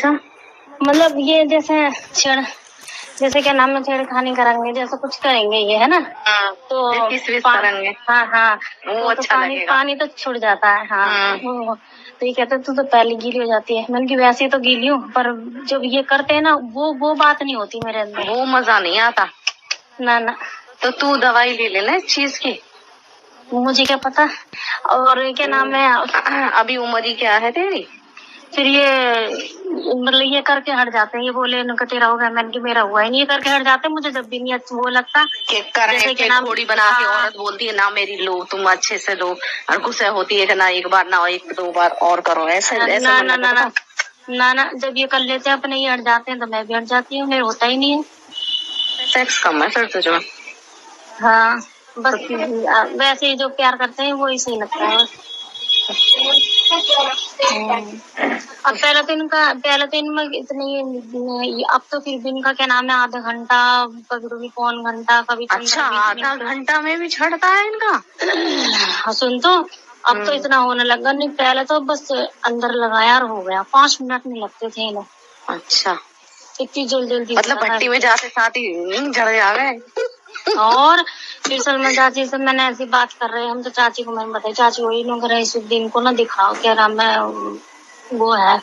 अच्छा, मतलब ये जैसे जैसे क्या नाम है, छेड़खानी करेंगे, जैसे कुछ करेंगे ये, है ना। हाँ, तो किस करेंगे। हाँ हाँ, वो तो अच्छा पानी लगेगा। पानी तो छूट जाता है। हाँ, तो ये कहते तू तो पहले गीली हो जाती है। मैंने कि वैसे तो गीली हूँ, पर जब ये करते हैं ना, वो बात नहीं होती मेरे अंदर, वो मजा नहीं आता। ना ना। तो तू दवाई ले लेना इस चीज की। मुझे क्या पता। और क्या नाम है, अभी उम्र ही क्या है तेरी। फिर ये मतलब ये करके हट जाते हैं, ये बोले इनका तेरा हो गया, मैंने कि मेरा हुआ ही नहीं, ये करके हट जाते हैं। मुझे जब भी नहीं अच्छा वो लगता जैसे कि घोड़ी बना के औरत बोलती है ना मेरी लो, तुम अच्छे से लो, और गुस्सा होती है कि ना एक बार ना एक दो बार और करो, ऐसे ना ना ना ना ना ना। जब ये कर लेते हैं अपने, ये हट जाते हैं, तो मैं भी हट जाती हूँ, मेरे होता ही नहीं है। सेक्स कम है फिर तुझे। हाँ, बस वैसे ही जो प्यार करते हैं वो ही सही लगता है बस। अब पहले तो इनमें इतनी, अब तो फिर भी इनका क्या नाम है, आधा घंटा, कभी कभी पौन घंटा, कभी अच्छा, आधा घंटा में भी छड़ता है इनका। हाँ, सुन तो, अब तो इतना होने लगा। नहीं, पहले तो बस अंदर लगाया और हो गया, 5 मिनट नहीं लगते थे इन्हें। अच्छा, इतनी जल्दी मतलब भट्टी में जाते साथ ही झड़ आ गए। और फिर सलमा चाची से मैंने ऐसी बात कर रहे हैं हम, तो चाची को मैंने बताया, चाची वही लोग रहे इस दिन को ना दिखाओ, क्या नाम है वो है,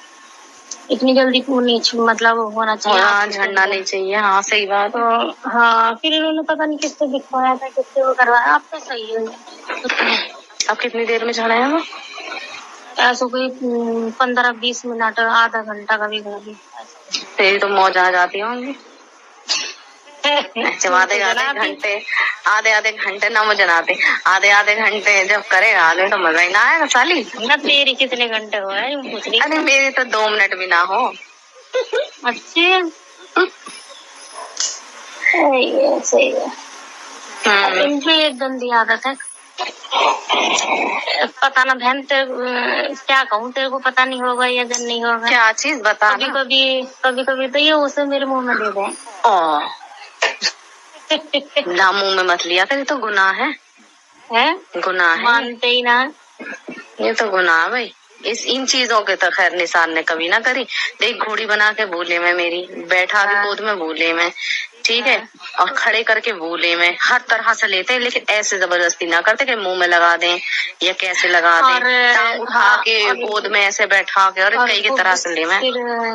इतनी जल्दी नहीं मतलब होना चाहिए। हाँ, झड़ना नहीं चाहिए। हाँ, सही बात। तो हाँ, फिर इन्होंने पता नहीं किससे दिखवाया था, किससे वो करवाया। अब तो सही है। अब कितनी देर में झड़ा है वो। ऐसा कोई 15-20 मिनट, आधा घंटा कभी कभी। तेरी तो मौज आ जाती होंगी। जब आधे आधे घंटे ना मुझे आते, आधे घंटे जब करेगा आधे, तो मजा ही ना आएगा साली। ना तेरी कितने घंटे हो है पूछ रही। अरे मेरी तो 2 मिनट भी ना हो। अच्छे, सही है। इनकी एक गंदी आदत है, पता ना बहन, क्या कहूँ तेरे को, पता नहीं होगा या जन नहीं होगा। क्या चीज बता। कभी कभी तो ये उसे मेरे मुंह में दे दे। ना मुंह में मत लिया कर, ये तो गुनाह है। गुनाह है, मानते ही ना। ये तो गुनाह भाई। इन चीजों के तो खैर निशान ने कभी ना करी। देख, घोड़ी बना के भूले में मेरी, बैठा के गोद में भूले में, ठीक है, और खड़े करके भूले में, हर तरह से लेते, लेकिन ऐसे जबरदस्ती ना करते कि मुंह में लगा दें या कैसे लगा दें। टांग उठा के गोद में ऐसे बैठा के, और कई की तरह से ले में,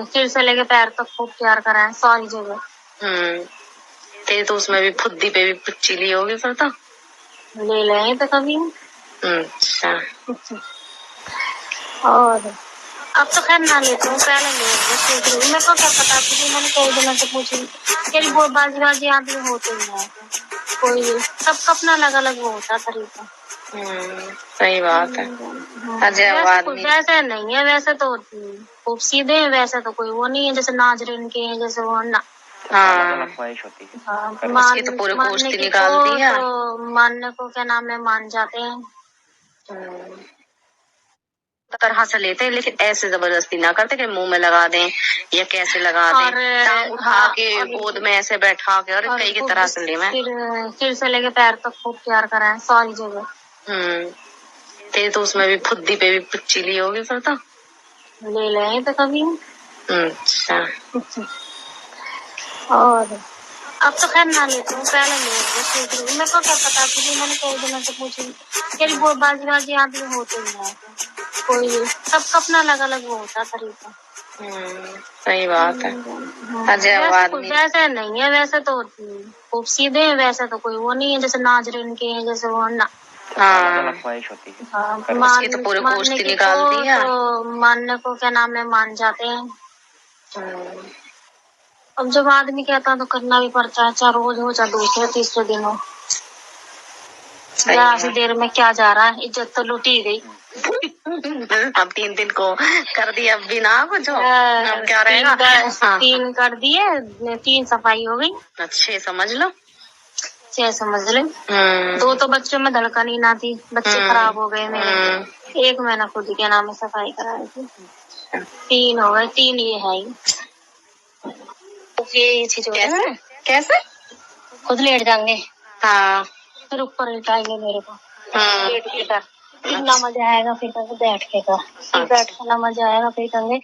सिर से लेके पैर तक खूब प्यार कराए सारी जगह। तेरे तो उसमें भी फुद्दी पे भी पिच्ची ली होगी फिर तो। ले लें तो कभी। अच्छा। और अब तो खैर ना लेते हूँ, पहले ले मेरे को क्या पता थी, मैंने कई दिनों से पूछी, तेरी बाजी आदमी होते ही है, कोई सबका अपना अलग अलग वो होता तरीका। सही बात है। वैसे नहीं है, वैसे तो खूब सीधे हैं, वैसे तो कोई वो नहीं है, जैसे नाजरीन के हैं, जैसे वो ना। हाँ, उसकी तो पूरी गोश्त निकालती है। तो मानने को क्या नाम है, मान जाते हैं। तरह से लेते, लेकिन ऐसे जबरदस्ती ना करते कि मुंह में लगा दें या कैसे लगा दें। टांग उठा के गोद में ऐसे बैठा के, और कई की तरह से ले में, सिर से लेके पैर तक खूब प्यार कराए सारी जगह। तेरे तो उसमें भी फुद्दी पे भी पिच्ची ली होगी फिर तो। ले लें तो कभी। अच्छा। और अब तो खैर ना लेते हूँ, पहले ले मेरे को क्या पता थी, मैंने कई दिनों से पूछी, तेरी बाजी आदमी होते ही है, कोई सबका अपना अलग अलग वो होता तरीका। सही बात है। वैसे नहीं है, वैसे तो खूब सीधे हैं, वैसे तो कोई वो नहीं है, जैसे नाजरीन के हैं, जैसे वो ना। हाँ, उसकी तो पूरी गोश्त निकालती है। तो मानने को क्या नाम है, मान जाते हैं। अब जब आदमी कहता है तो करना भी पड़ता है, चाहे रोज हो चाहे दूसरे तीसरे दिन हो। ऐसी देर में क्या जा रहा है, इज्जत तो लुटी गई। अब 3 दिन को कर दिया, अब भी ना कुछ अब क्या रहेगा। 3 कर दिए, 3 सफाई हो गई। 6 समझ लो, 6 समझ ले। 2 तो बच्चों में धड़कन ही ना थी, बच्चे खराब हो गए मेरे। 1 महीना खुद क्या नाम है सफाई कराई थी। 3 हो गए, 3 ये है ही। ये चीज कैसे कैसे खुद लेट जाएंगे। हाँ, फिर ऊपर लेटाएंगे मेरे को लेट के कर, कितना मजा आएगा, फिर बैठ के कर, बैठ के ना मजा आएगा, फिर कहेंगे